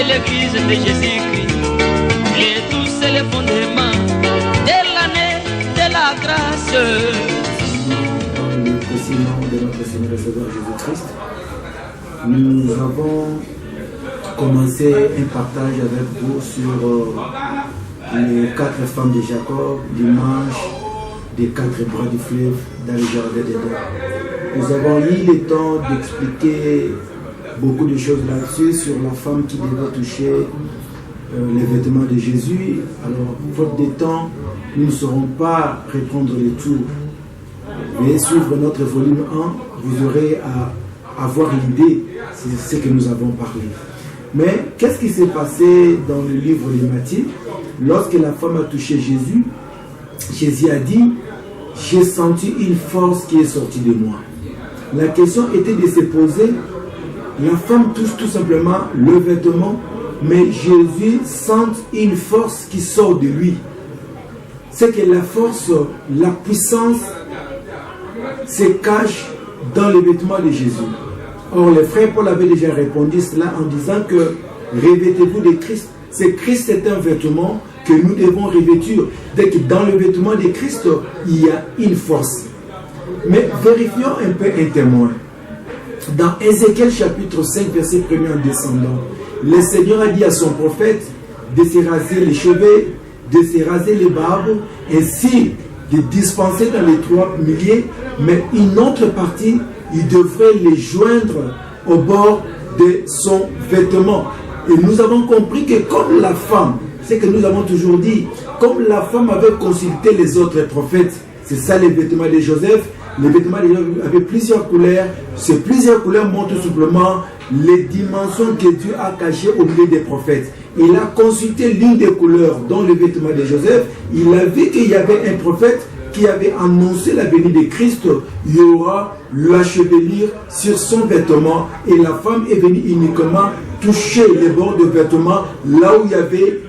L'église de Jésus-Christ, les tous c'est le fondement de l'année de la grâce. Dans le précédent de notre Seigneur et Sauveur Jésus-Christ, nous avons commencé un partage avec vous sur les 4 femmes de Jacob, l'image des 4 bras du fleuve dans le jardin d'Éden. Nous avons eu le temps d'expliquer beaucoup de choses là-dessus, sur la femme qui devait toucher les vêtements de Jésus. Alors, faute de temps, nous ne saurons pas répondre les tours. Mais suivre notre volume 1, vous aurez à avoir l'idée de ce que nous avons parlé. Mais qu'est-ce qui s'est passé dans le livre de Matthieu? Lorsque la femme a touché Jésus, Jésus a dit « J'ai senti une force qui est sortie de moi ». La question était de se poser. La femme touche tout simplement le vêtement, mais Jésus sent une force qui sort de lui. C'est que la force, la puissance se cache dans les vêtements de Jésus. Or, le frère Paul avait déjà répondu cela en disant que revêtez-vous de Christ. C'est Christ est un vêtement que nous devons revêtir. Dès que dans le vêtement de Christ, il y a une force. Mais vérifions un peu un témoin. Dans Ézéchiel chapitre 5, verset 1 en descendant, le Seigneur a dit à son prophète de se raser les cheveux, de se raser les barbes, ainsi de dispenser dans les 3 milliers, mais une autre partie, il devrait les joindre au bord de son vêtement. Et nous avons compris que comme la femme, c'est que nous avons toujours dit, comme la femme avait consulté les autres prophètes, c'est ça les vêtements de Joseph. Les vêtements avaient plusieurs couleurs. Ces plusieurs couleurs montrent tout simplement les dimensions que Dieu a cachées au milieu des prophètes. Il a consulté l'une des couleurs dans le vêtement de Joseph. Il a vu qu'il y avait un prophète qui avait annoncé la venue de Christ. Il y aura la chevelure sur son vêtement. Et la femme est venue uniquement toucher les bords de vêtements, là où il y avait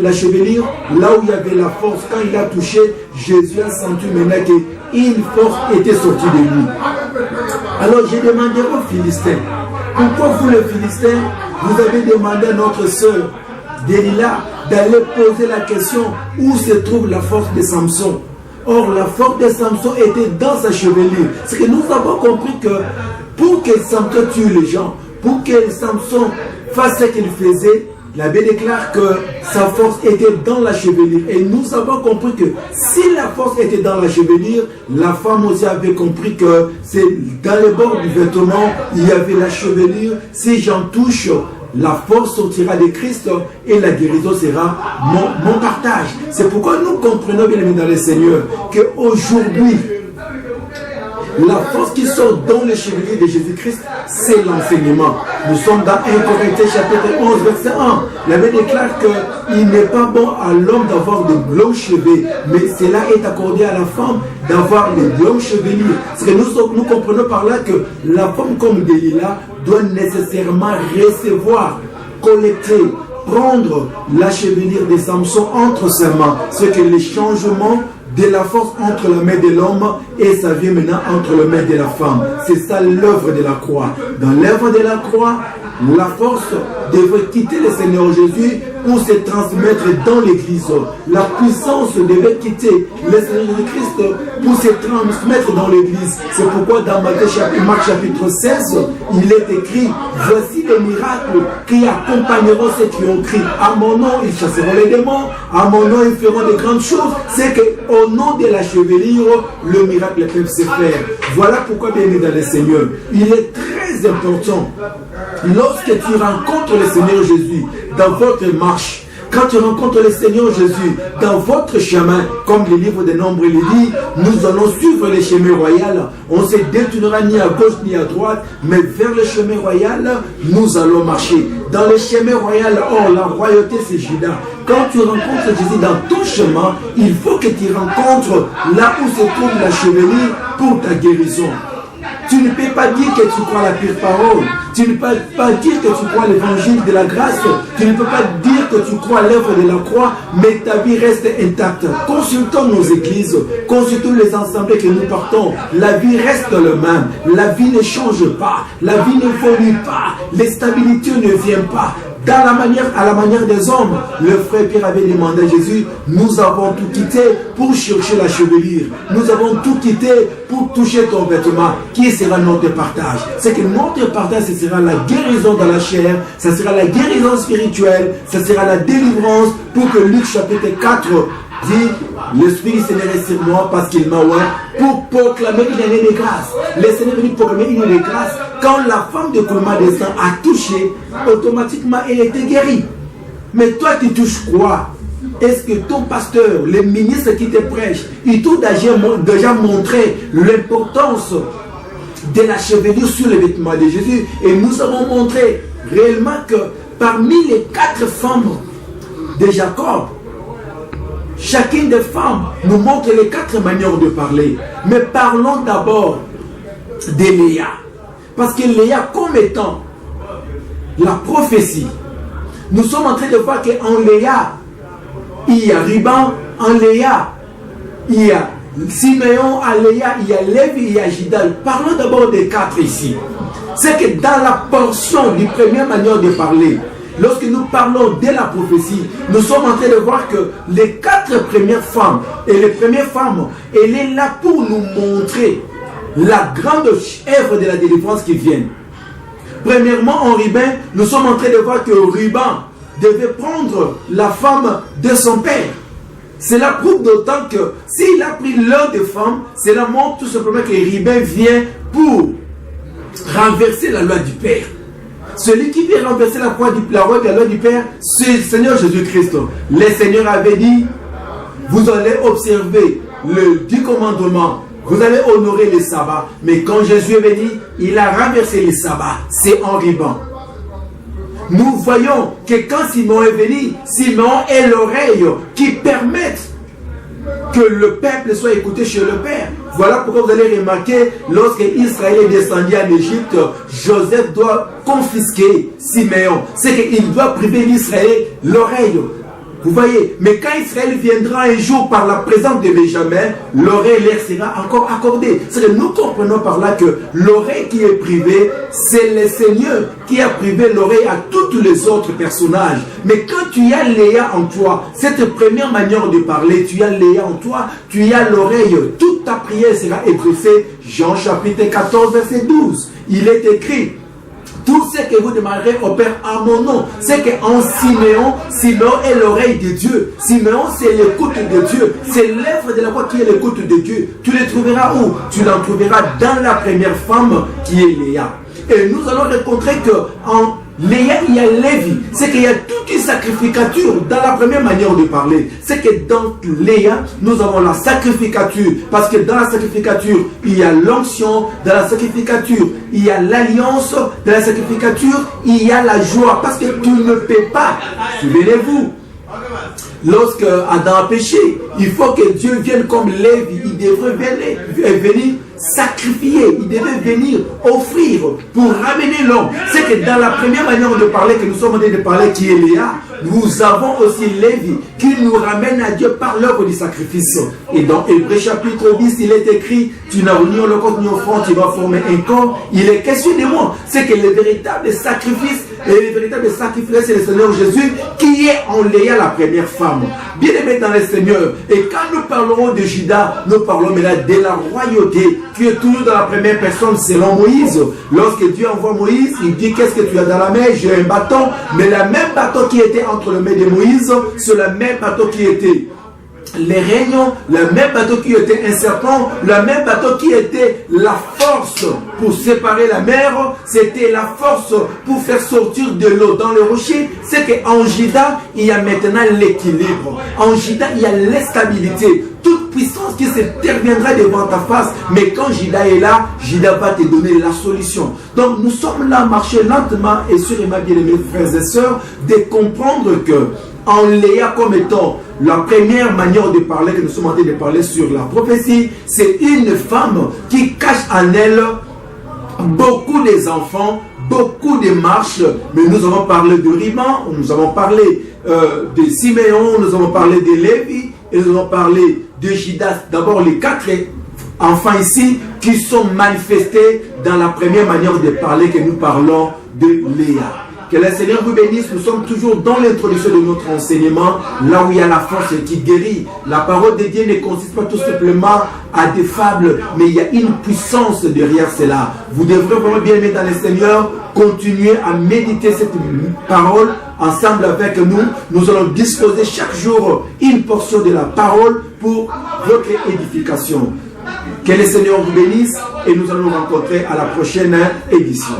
la chevelure, là où il y avait la force. Quand il a touché, Jésus a senti maintenant qu'une force était sortie de lui. Alors j'ai demandé aux Philistins, pourquoi vous les Philistins, vous avez demandé à notre sœur Delilah d'aller poser la question où se trouve la force de Samson. Or la force de Samson était dans sa chevelure. C'est que nous avons compris que pour que Samson tue les gens, pour que Samson fasse ce qu'il faisait, la Bible déclare que sa force était dans la chevelure. Et nous avons compris que si la force était dans la chevelure, la femme aussi avait compris que c'est dans les bords du vêtement, il y avait la chevelure. Si j'en touche, la force sortira de Christ et la guérison sera mon partage. C'est pourquoi nous comprenons bien aimé dans le Seigneur qu'aujourd'hui, la force qui sort dans les chevelures de Jésus-Christ, c'est l'enseignement. Nous sommes dans 1 Corinthiens chapitre 11, verset 1. La Bible déclare qu'il n'est pas bon à l'homme d'avoir de longs cheveux, mais cela est accordé à la femme d'avoir de longs chevelures. Parce que nous comprenons par là que la femme comme Delilah doit nécessairement recevoir, collecter, prendre la chevelure de Samson entre ses mains. C'est que les changements de la force entre la main de l'homme et ça vient maintenant entre la main de la femme. C'est ça l'œuvre de la croix. Dans l'œuvre de la croix, la force devrait quitter le Seigneur Jésus pour se transmettre dans l'église. La puissance devait quitter le Seigneur Jésus-Christ pour se transmettre dans l'église. C'est pourquoi dans Marc chapitre 16, il est écrit: voici les miracles qui accompagneront ceux qui ont crié. À mon nom, ils chasseront les démons. À mon nom, ils feront de grandes choses. C'est qu'au nom de la chevelure, le miracle peut se faire. Voilà pourquoi, bien aimé dans le Seigneur, il est très important, lorsque tu rencontres le Seigneur Jésus dans votre marche, quand tu rencontres le Seigneur Jésus dans votre chemin, comme le livre des Nombres le dit, nous allons suivre le chemin royal. On ne se détournera ni à gauche ni à droite, mais vers le chemin royal, nous allons marcher. Dans le chemin royal, la royauté c'est Judas. Quand tu rencontres Jésus dans ton chemin, il faut que tu rencontres là où se trouve la chevelure pour ta guérison. Tu ne peux pas dire que tu crois la pure parole. Tu ne peux pas dire que tu crois l'évangile de la grâce. Tu ne peux pas dire que tu crois l'œuvre de la croix, mais ta vie reste intacte. Consultons nos églises, consultons les assemblées que nous partons. La vie reste le même. La vie ne change pas. La vie n'évolue pas. L'instabilité ne vient pas. À la manière des hommes, le frère Pierre avait demandé à Jésus: nous avons tout quitté pour chercher la chevelure. Nous avons tout quitté pour toucher ton vêtement. Qui sera notre partage? C'est que notre partage, ce sera la guérison dans la chair, ce sera la guérison spirituelle, ce sera la délivrance, pour que Luc chapitre 4 dit: l'Esprit du Seigneur est sur moi parce qu'il m'a oint pour proclamer une année de grâce. Le Seigneur est venu proclamer une année de grâce. Quand la femme de coulement de sang a touché, automatiquement elle était guérie. Mais toi tu touches quoi? Est-ce que ton pasteur, les ministres qui te prêchent, ils t'ont déjà montré l'importance de la chevelure sur les vêtements de Jésus? Et nous avons montré réellement que parmi les 4 femmes de Jacob, chacune des femmes nous montre les 4 manières de parler. Mais parlons d'abord de Léa. Parce que Léa, comme étant la prophétie, nous sommes en train de voir qu'en Léa, il y a Ruben, en Léa, il y a Siméon, en Léa, il y a Lévi, il y a Jidal. Parlons d'abord des 4 ici. C'est que dans la portion du première manière de parler, lorsque nous parlons de la prophétie, nous sommes en train de voir que les 4 premières femmes, et les premières femmes, elle est là pour nous montrer la grande œuvre de la délivrance qui vient. Premièrement, en Ruben, nous sommes en train de voir que Ruben devait prendre la femme de son père. Cela prouve d'autant que s'il a pris l'un des femmes, cela montre tout simplement que Ruben vient pour renverser la loi du Père. Celui qui vient renverser la loi du Père, c'est le Seigneur Jésus-Christ. Le Seigneur avait dit: vous allez observer le 10 commandements, vous allez honorer les sabbats. Mais quand Jésus est venu, il a renversé les sabbats. C'est en Ruben. Nous voyons que quand Simon est venu, Simon est l'oreille qui permettent que le peuple soit écouté chez le Père. Voilà pourquoi vous allez remarquer, lorsque Israël est descendu en Égypte, Joseph doit confisquer Siméon. C'est qu'il doit priver l'Israël l'oreille. Vous voyez, mais quand Israël viendra un jour par la présence de Benjamin, l'oreille leur sera encore accordée. C'est que nous comprenons par là que l'oreille qui est privée, c'est le Seigneur qui a privé l'oreille à tous les autres personnages. Mais quand tu as Léa en toi, cette première manière de parler, tu as Léa en toi, tu as l'oreille, toute ta prière sera exaucée. Jean chapitre 14, verset 12. Il est écrit: tout ce que vous demanderez au Père en mon nom. C'est qu'en Siméon est l'oreille de Dieu. Siméon, c'est l'écoute de Dieu. C'est l'œuvre de la voix qui est l'écoute de Dieu. Tu le trouveras où? Tu l'en trouveras dans la première femme qui est Léa. Et nous allons rencontrer qu'en Léa, il y a Lévi. C'est qu'il y a toute une sacrificature dans la première manière de parler. C'est que dans Léa, nous avons la sacrificature. Parce que dans la sacrificature, il y a l'onction. Dans la sacrificature, il y a l'alliance. Dans la sacrificature, il y a la joie. Parce que tu ne peux pas. Souvenez-vous, lorsque Adam a péché, il faut que Dieu vienne comme Lévi. Il devrait venir sacrifier, il devait venir offrir pour ramener l'homme. C'est que dans la première manière de parler que nous sommes en train de parler, qui est Léa, nous avons aussi Lévi qui nous ramène à Dieu par l'œuvre du sacrifice. Et dans Hébreux chapitre 10, il est écrit, tu n'as ni holocauste ni offrande, tu vas former un corps. Il est question de moi. C'est que le véritable sacrifice, c'est le Seigneur Jésus qui est en Léa la première femme. Bien aimé dans le Seigneur. Et quand nous parlerons de Judas, nous parlons maintenant de la royauté qui est toujours dans la première personne selon Moïse. Lorsque Dieu envoie Moïse, il dit qu'est-ce que tu as dans la main? J'ai un bâton. Mais le même bâton qui était entre les mains de Moïse, c'est le même bâton qui était les régnants, le même bateau qui était un serpent, le même bateau qui était la force pour séparer la mer, c'était la force pour faire sortir de l'eau dans le rocher. C'est qu'en Judas, il y a maintenant l'équilibre. En Judas, il y a l'instabilité. Toute puissance qui s'interviendra devant ta face, mais quand Judas est là, Judas va te donner la solution. Donc nous sommes là, marcher lentement et sûrement, bien aimés frères et sœurs, de comprendre que en Léa comme étant la première manière de parler, que nous sommes en train de parler sur la prophétie, c'est une femme qui cache en elle beaucoup des enfants, beaucoup de marches. Mais nous avons parlé de Riman, nous avons parlé de Siméon, nous avons parlé de Lévi, et nous avons parlé de Judas. D'abord les 4 enfants ici qui sont manifestés dans la première manière de parler que nous parlons de Léa. Que le Seigneur vous bénisse. Nous sommes toujours dans l'introduction de notre enseignement, là où il y a la force qui guérit. La parole de Dieu ne consiste pas tout simplement à des fables, mais il y a une puissance derrière cela. Vous devrez vraiment bien aimer dans le Seigneur, continuer à méditer cette parole ensemble avec nous. Nous allons disposer chaque jour une portion de la parole pour votre édification. Que le Seigneur vous bénisse et nous allons nous rencontrer à la prochaine édition.